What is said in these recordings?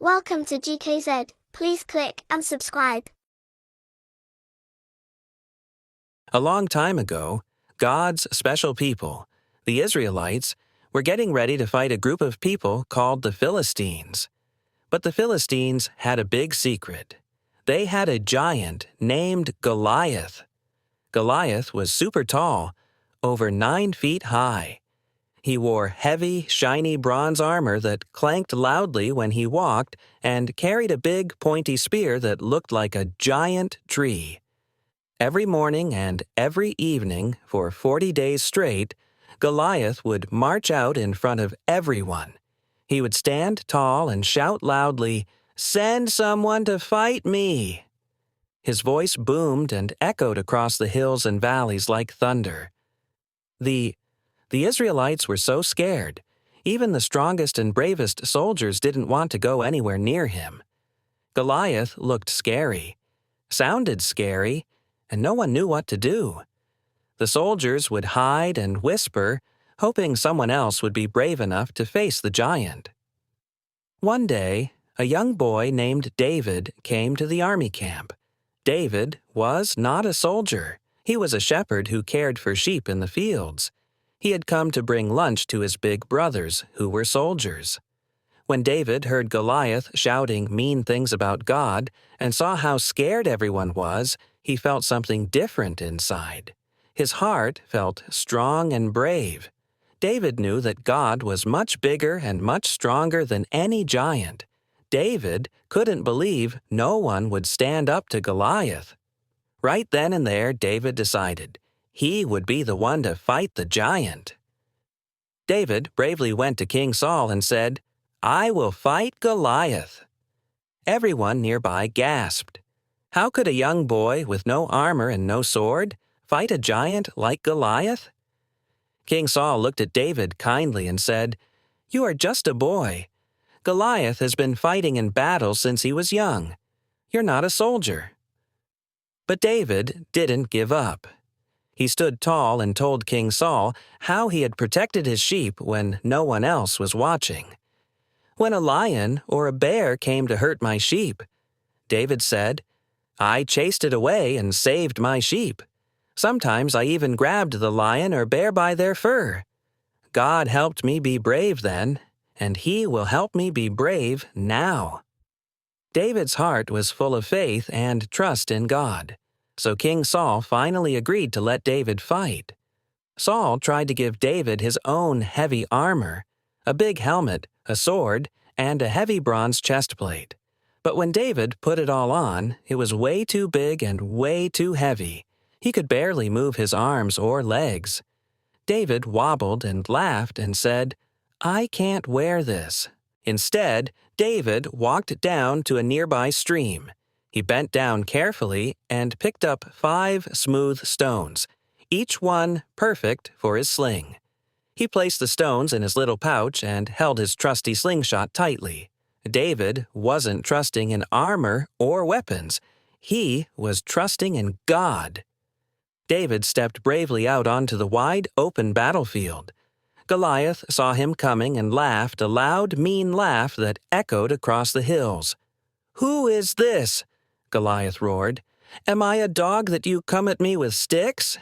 Welcome to GKZ. Please click and subscribe. A long time ago, God's special people, the Israelites, were getting ready to fight a group of people called the Philistines. But the Philistines had a big secret. They had a giant named Goliath. Goliath was super tall, over 9 feet high. He wore heavy, shiny bronze armor that clanked loudly when he walked and carried a big, pointy spear that looked like a giant tree. Every morning and every evening, for 40 days straight, Goliath would march out in front of everyone. He would stand tall and shout loudly, "Send someone to fight me!" His voice boomed and echoed across the hills and valleys like thunder. The Israelites were so scared. Even the strongest and bravest soldiers didn't want to go anywhere near him. Goliath looked scary, sounded scary, and no one knew what to do. The soldiers would hide and whisper, hoping someone else would be brave enough to face the giant. One day, a young boy named David came to the army camp. David was not a soldier. He was a shepherd who cared for sheep in the fields. He had come to bring lunch to his big brothers, who were soldiers. When David heard Goliath shouting mean things about God and saw how scared everyone was, he felt something different inside. His heart felt strong and brave. David knew that God was much bigger and much stronger than any giant. David couldn't believe no one would stand up to Goliath. Right then and there, David decided he would be the one to fight the giant. David bravely went to King Saul and said, "I will fight Goliath." Everyone nearby gasped. How could a young boy with no armor and no sword fight a giant like Goliath? King Saul looked at David kindly and said, "You are just a boy. Goliath has been fighting in battle since he was young. You're not a soldier." But David didn't give up. He stood tall and told King Saul how he had protected his sheep when no one else was watching. "When a lion or a bear came to hurt my sheep," David said, "I chased it away and saved my sheep. Sometimes I even grabbed the lion or bear by their fur. God helped me be brave then, and He will help me be brave now." David's heart was full of faith and trust in God. So King Saul finally agreed to let David fight. Saul tried to give David his own heavy armor, a big helmet, a sword, and a heavy bronze chestplate. But when David put it all on, it was way too big and way too heavy. He could barely move his arms or legs. David wobbled and laughed and said, "I can't wear this." Instead, David walked down to a nearby stream. He bent down carefully and picked up 5 smooth stones, each one perfect for his sling. He placed the stones in his little pouch and held his trusty slingshot tightly. David wasn't trusting in armor or weapons. He was trusting in God. David stepped bravely out onto the wide, open battlefield. Goliath saw him coming and laughed a loud, mean laugh that echoed across the hills. "Who is this?" Goliath roared. "Am I a dog that you come at me with sticks?"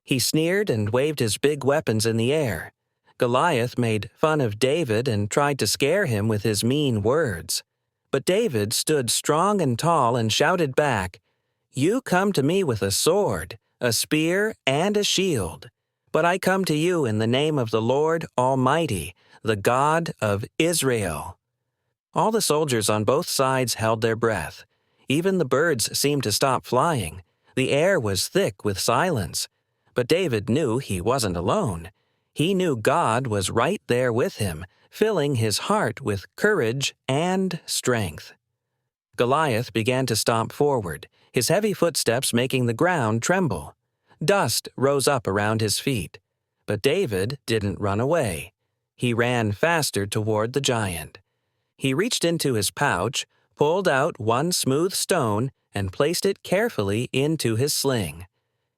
He sneered and waved his big weapons in the air. Goliath made fun of David and tried to scare him with his mean words. But David stood strong and tall and shouted back, "You come to me with a sword, a spear, and a shield. But I come to you in the name of the Lord Almighty, the God of Israel." All the soldiers on both sides held their breath. Even the birds seemed to stop flying. The air was thick with silence. But David knew he wasn't alone. He knew God was right there with him, filling his heart with courage and strength. Goliath began to stomp forward, his heavy footsteps making the ground tremble. Dust rose up around his feet. But David didn't run away. He ran faster toward the giant. He reached into his pouch, pulled out one smooth stone, and placed it carefully into his sling.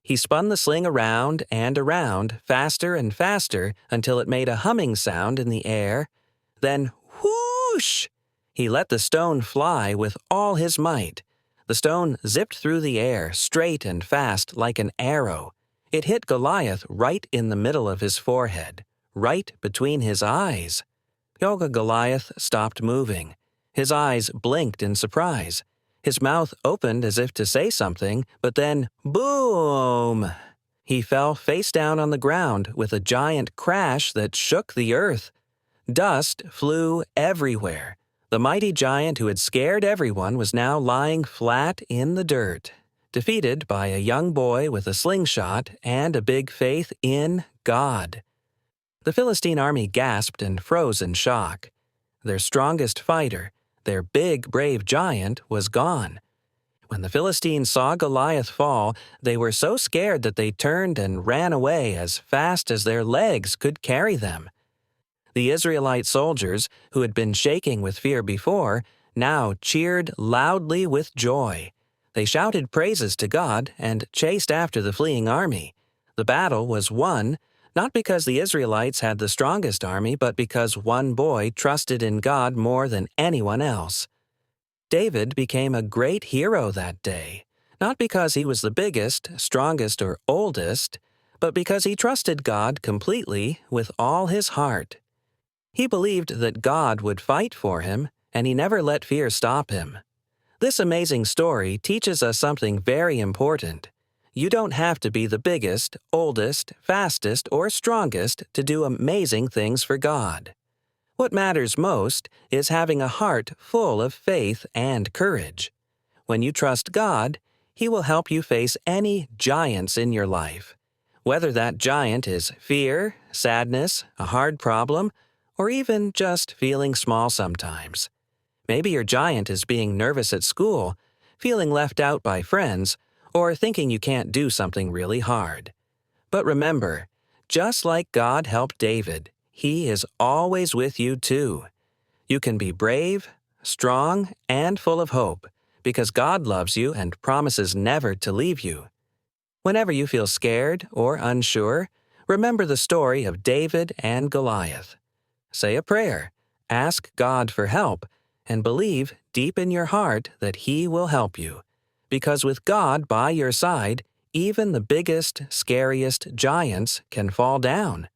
He spun the sling around and around, faster and faster, until it made a humming sound in the air. Then, whoosh! He let the stone fly with all his might. The stone zipped through the air, straight and fast like an arrow. It hit Goliath right in the middle of his forehead, right between his eyes. Goliath stopped moving. His eyes blinked in surprise. His mouth opened as if to say something, but then, boom! He fell face down on the ground with a giant crash that shook the earth. Dust flew everywhere. The mighty giant who had scared everyone was now lying flat in the dirt, defeated by a young boy with a slingshot and a big faith in God. The Philistine army gasped and froze in shock. Their strongest fighter, their big, brave giant, was gone. When the Philistines saw Goliath fall, they were so scared that they turned and ran away as fast as their legs could carry them. The Israelite soldiers, who had been shaking with fear before, now cheered loudly with joy. They shouted praises to God and chased after the fleeing army. The battle was won, not because the Israelites had the strongest army, but because one boy trusted in God more than anyone else. David became a great hero that day, not because he was the biggest, strongest, or oldest, but because he trusted God completely with all his heart. He believed that God would fight for him, and he never let fear stop him. This amazing story teaches us something very important. You don't have to be the biggest, oldest, fastest, or strongest to do amazing things for God. What matters most is having a heart full of faith and courage. When you trust God, He will help you face any giants in your life. Whether that giant is fear, sadness, a hard problem, or even just feeling small sometimes. Maybe your giant is being nervous at school, feeling left out by friends, or thinking you can't do something really hard. But remember, just like God helped David, He is always with you too. You can be brave, strong, and full of hope, because God loves you and promises never to leave you. Whenever you feel scared or unsure, remember the story of David and Goliath. Say a prayer, ask God for help, and believe deep in your heart that He will help you. Because with God by your side, even the biggest, scariest giants can fall down.